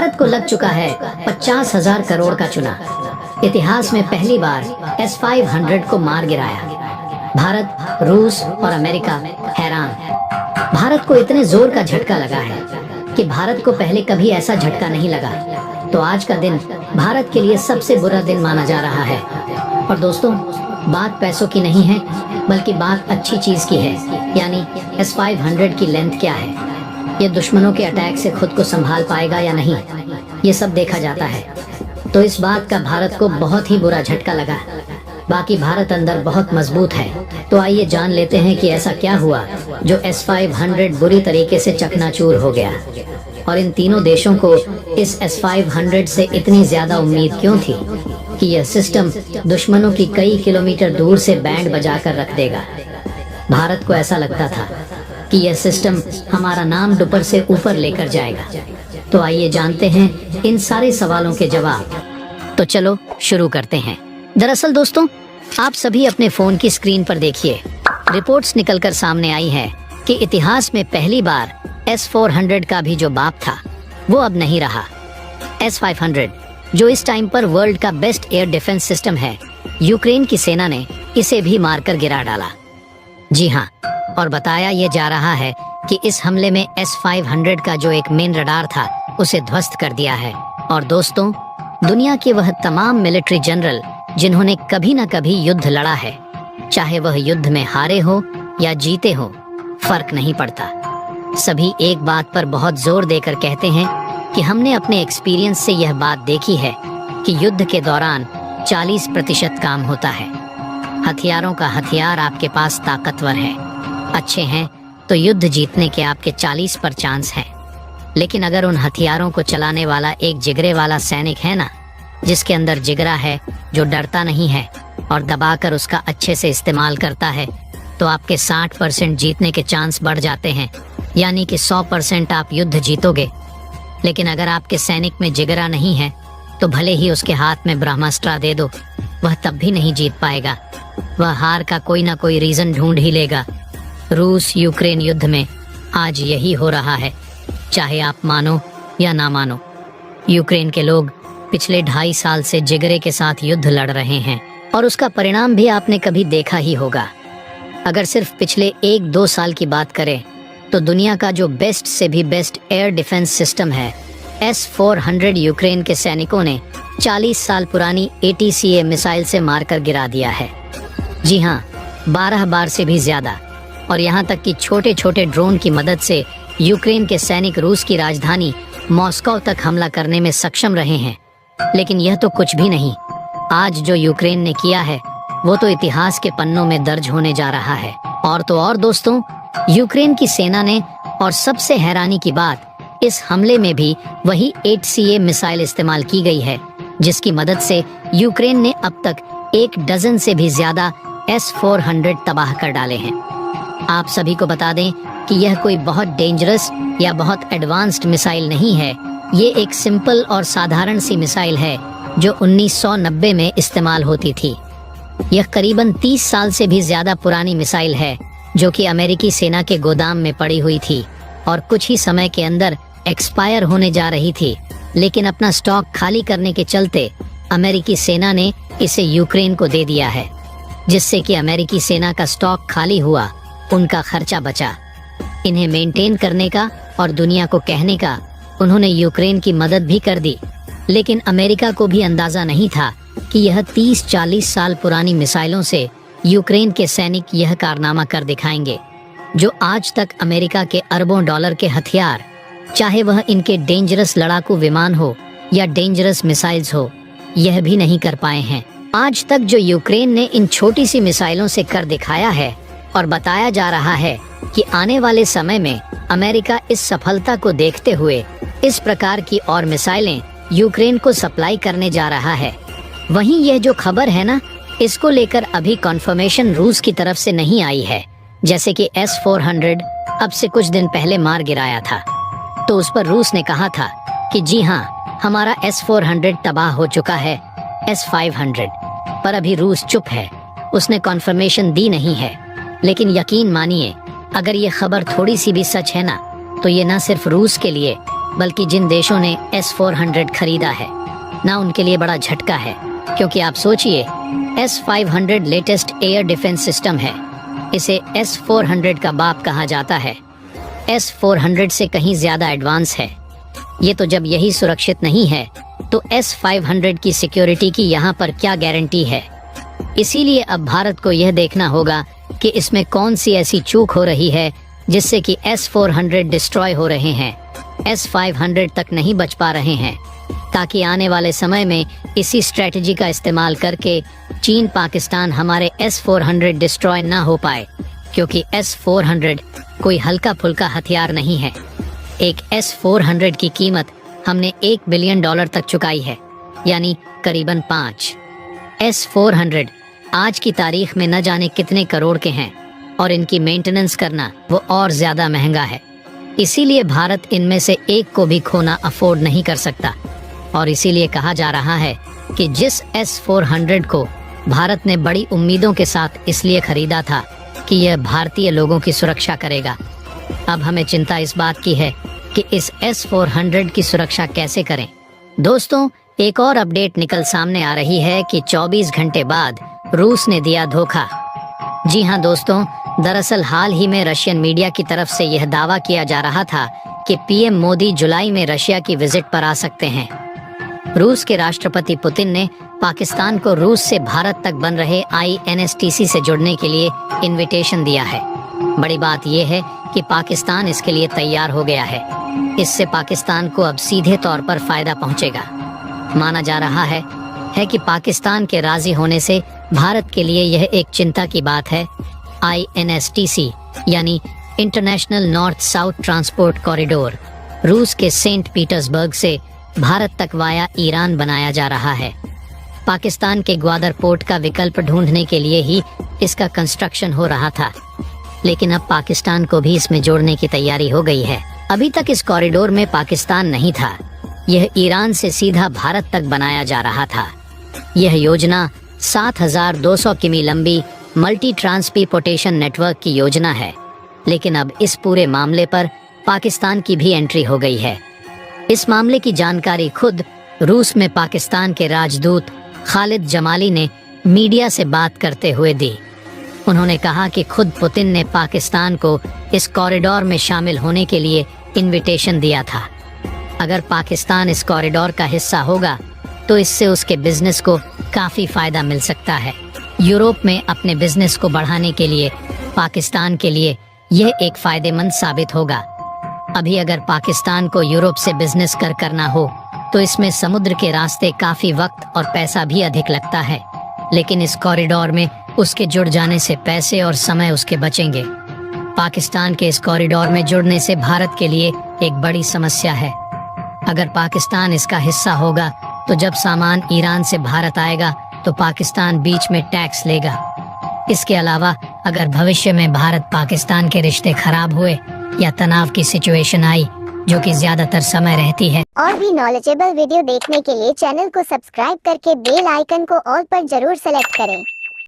भारत को लग चुका है 50,000 करोड़ का चुना। इतिहास में पहली बार S-500 को मार गिराया। भारत, रूस और अमेरिका हैरान। भारत को इतने जोर का झटका लगा है कि भारत को पहले कभी ऐसा झटका नहीं लगा। तो आज का दिन भारत के लिए सबसे बुरा दिन माना जा रहा है। और दोस्तों, बात पैसों की नहीं है, बल्कि बात अच्छी चीज की है, यानी S-500 की लेंथ क्या है। ये दुश्मनों के अटैक से खुद को संभाल पाएगा या नहीं, ये सब देखा जाता है। तो इस बात का भारत को बहुत ही बुरा झटका लगा। बाकी भारत अंदर बहुत मजबूत है। तो आइए जान लेते हैं कि ऐसा क्या हुआ जो S-500 बुरी तरीके से चकनाचूर हो गया, और इन तीनों देशों को इस S-500 से इतनी ज्यादा उम्मीद क्यों थी कि यह सिस्टम दुश्मनों की कई किलोमीटर दूर से बैंड बजाकर रख देगा। भारत को ऐसा लगता था कि यह सिस्टम हमारा नाम दुपर से ऊपर लेकर जाएगा। तो आइए जानते हैं इन सारे सवालों के जवाब। तो चलो शुरू करते हैं। दरअसल दोस्तों, आप सभी अपने फोन की स्क्रीन पर देखिए, रिपोर्ट्स निकलकर सामने आई है कि इतिहास में पहली बार S-400 का भी जो बाप था वो अब नहीं रहा। S-500 जो इस टाइम पर वर्ल्ड का बेस्ट एयर डिफेंस सिस्टम है, यूक्रेन की सेना ने इसे भी मारकर गिरा डाला। जी हाँ, और बताया ये जा रहा है कि इस हमले में S-500 का जो एक मेन रडार था उसे ध्वस्त कर दिया है। और दोस्तों, दुनिया के वह तमाम मिलिट्री जनरल जिन्होंने कभी न कभी युद्ध लड़ा है, चाहे वह युद्ध में हारे हो या जीते हो, फर्क नहीं पड़ता, सभी एक बात पर बहुत जोर देकर कहते हैं कि हमने अपने एक्सपीरियंस से यह बात देखी है कि युद्ध के दौरान 40% काम होता है। हथियारों का हथियार आपके पास ताकतवर है, अच्छे हैं, तो युद्ध जीतने के आपके 40% चांस हैं। लेकिन अगर उन हथियारों को चलाने वाला एक जिगरे वाला सैनिक है ना, जिसके अंदर जिगरा है, जो डरता नहीं है और दबाकर उसका अच्छे से इस्तेमाल करता है, तो आपके 60% जीतने के चांस बढ़ जाते हैं, यानी कि 100% आप युद्ध जीतोगे। लेकिन अगर आपके सैनिक में जिगरा नहीं है, तो भले ही उसके हाथ में ब्रह्मास्त्र दे दो, वह तब भी नहीं जीत पाएगा। वह हार का कोई ना कोई रीजन ढूंढ ही लेगा। रूस यूक्रेन युद्ध में आज यही हो रहा है, चाहे आप मानो या ना मानो। यूक्रेन के लोग पिछले 2.5 साल से जिगरे के साथ युद्ध लड़ रहे हैं, और उसका परिणाम भी आपने कभी देखा ही होगा। अगर सिर्फ पिछले 1-2 साल की बात करें, तो दुनिया का जो बेस्ट से भी बेस्ट एयर डिफेंस सिस्टम है, S-400 यूक्रेन के सैनिकों ने 40 साल पुरानी ATCA मिसाइल से मारकर गिरा दिया है। जी हाँ, 12 बार से भी ज्यादा। और यहाँ तक कि छोटे छोटे ड्रोन की मदद से यूक्रेन के सैनिक रूस की राजधानी मॉस्को तक हमला करने में सक्षम रहे हैं। लेकिन यह तो कुछ भी नहीं। आज जो यूक्रेन ने किया है वो तो इतिहास के पन्नों में दर्ज होने जा रहा है। और तो और दोस्तों, यूक्रेन की सेना ने, और सबसे हैरानी की बात, इस हमले में भी वही 8CA मिसाइल इस्तेमाल की गई है, जिसकी मदद से यूक्रेन ने अब तक 1 डजन से भी ज्यादा S-400 तबाह कर डाले हैं। आप सभी को बता दें कि यह कोई बहुत डेंजरस या बहुत एडवांस्ड मिसाइल नहीं है। ये एक सिंपल और साधारण सी मिसाइल है जो 1990 में इस्तेमाल होती थी। यह करीबन 30 साल से भी ज्यादा पुरानी मिसाइल है, जो कि अमेरिकी सेना के गोदाम में पड़ी हुई थी और कुछ ही समय के अंदर एक्सपायर होने जा रही थी। लेकिन अपना स्टॉक खाली करने के चलते अमेरिकी सेना ने इसे यूक्रेन को दे दिया है, जिससे कि अमेरिकी सेना का स्टॉक खाली हुआ, उनका खर्चा बचा। इन्हें मेंटेन करने का और दुनिया को कहने का उन्होंने यूक्रेन की मदद भी कर दी। लेकिन अमेरिका को भी अंदाजा नहीं था कि यह 30-40 साल पुरानी मिसाइलों से यूक्रेन के सैनिक यह कारनामा कर दिखाएंगे, जो आज तक अमेरिका के अरबों डॉलर के हथियार, चाहे वह इनके डेंजरस लड़ाकू विमान हो या डेंजरस मिसाइल्स हो, यह भी नहीं कर पाए हैं। आज तक जो यूक्रेन ने इन छोटी सी मिसाइलों से कर दिखाया है, और बताया जा रहा है कि आने वाले समय में अमेरिका इस सफलता को देखते हुए इस प्रकार की और मिसाइलें यूक्रेन को सप्लाई करने जा रहा है। वहीं यह जो खबर है ना, इसको लेकर अभी कंफर्मेशन रूस की तरफ से नहीं आई है। जैसे कि S-400 अब से कुछ दिन पहले मार गिराया था, तो उस पर रूस ने कहा था कि जी हाँ, हमारा S-400 तबाह हो चुका है। S-500 पर अभी रूस चुप है, उसने कंफर्मेशन दी नहीं है। लेकिन यकीन मानिए, अगर ये खबर थोड़ी सी भी सच है ना, तो ये न सिर्फ रूस के लिए बल्कि जिन देशों ने S-400 खरीदा है ना, उनके लिए बड़ा झटका है। क्योंकि आप सोचिए, S-500 latest air defence system है। इसे S-400 का बाप कहा जाता है। S-400 से कहीं ज्यादा एडवांस है। ये तो जब यही सुरक्षित नहीं है तो S-500 की सिक्योरिटी की यहाँ पर क्या गारंटी है। इसीलिए अब भारत को यह देखना होगा कि इसमें कौन सी ऐसी चूक हो रही है जिससे कि S-400 डिस्ट्रॉय हो रहे हैं, S-500 तक नहीं बच पा रहे हैं, ताकि आने वाले समय में इसी स्ट्रेटजी का इस्तेमाल करके चीन पाकिस्तान हमारे S-400 डिस्ट्रॉय ना हो पाए। क्योंकि S-400 कोई हल्का फुल्का हथियार नहीं है। एक S-400 की कीमत हमने $1 बिलियन तक चुकाई है, यानी करीबन 5। S-400 आज की तारीख में न जाने कितने करोड़ के हैं और इनकी मेंटेनेंस करना वो और ज्यादा महंगा है। इसीलिए भारत इनमें से एक को भी खोना अफोर्ड नहीं कर सकता। और इसीलिए कहा जा रहा है कि जिस S-400 को भारत ने बड़ी उम्मीदों के साथ इसलिए खरीदा था कि यह भारतीय लोगों की सुरक्षा करेगा, अब हमें चिंता इस बात की है कि इस S-400 की सुरक्षा कैसे करें। दोस्तों, एक और अपडेट निकल सामने आ रही है कि 24 घंटे बाद रूस ने दिया धोखा। जी हाँ दोस्तों, दरअसल हाल ही में रशियन मीडिया की तरफ से यह दावा किया जा रहा था कि पीएम मोदी जुलाई में रशिया की विजिट पर आ सकते हैं। रूस के राष्ट्रपति पुतिन ने पाकिस्तान को रूस से भारत तक बन रहे INSTC से जुड़ने के लिए इनविटेशन दिया है। बड़ी बात यह है कि पाकिस्तान इसके लिए तैयार हो गया है। इससे पाकिस्तान को अब सीधे तौर पर फायदा पहुंचेगा। माना जा रहा है कि पाकिस्तान के राजी होने से भारत के लिए यह एक चिंता की बात है। INSTC यानी international north south transport corridor रूस के सेंट पीटर्सबर्ग से भारत तक वाया ईरान बनाया जा रहा है। पाकिस्तान के ग्वादर पोर्ट का विकल्प ढूंढने के लिए ही इसका कंस्ट्रक्शन हो रहा था, लेकिन अब पाकिस्तान को भी इसमें जोड़ने की तैयारी हो गई है। अभी तक इस कॉरिडोर में पाकिस्तान नहीं था, यह ईरान से सीधा भारत तक बनाया जा रहा था। यह योजना 7200 किमी लंबी मल्टी ट्रांसपोर्टेशन नेटवर्क की योजना है, लेकिन अब इस पूरे मामले पर पाकिस्तान की भी एंट्री हो गई है। इस मामले की जानकारी खुद रूस में पाकिस्तान के राजदूत खालिद जमाली ने मीडिया से बात करते हुए दी। उन्होंने कहा कि खुद पुतिन ने पाकिस्तान को इस कॉरिडोर में शामिल होने के लिए इनविटेशन दिया था। अगर पाकिस्तान इस कॉरिडोर का हिस्सा होगा तो इससे उसके बिजनेस को काफी फायदा मिल सकता है। यूरोप में अपने बिजनेस को बढ़ाने के लिए पाकिस्तान के लिए यह एक फायदेमंद साबित होगा। अभी अगर पाकिस्तान को यूरोप से बिजनेस करना हो तो इसमें समुद्र के रास्ते काफी वक्त और पैसा भी अधिक लगता है, लेकिन इस कॉरिडोर में उसके जुड़ जाने से पैसे और समय उसके बचेंगे। पाकिस्तान के इस कॉरिडोर में जुड़ने से भारत के लिए एक बड़ी समस्या है। अगर पाकिस्तान इसका हिस्सा होगा तो जब सामान ईरान से भारत आएगा तो पाकिस्तान बीच में टैक्स लेगा। इसके अलावा अगर भविष्य में भारत पाकिस्तान के रिश्ते खराब हुए या तनाव की सिचुएशन आई, जो कि ज्यादातर समय रहती है। और भी नॉलेजेबल वीडियो देखने के लिए चैनल को सब्सक्राइब करके बेल आइकन को ऑल पर जरूर सेलेक्ट करें।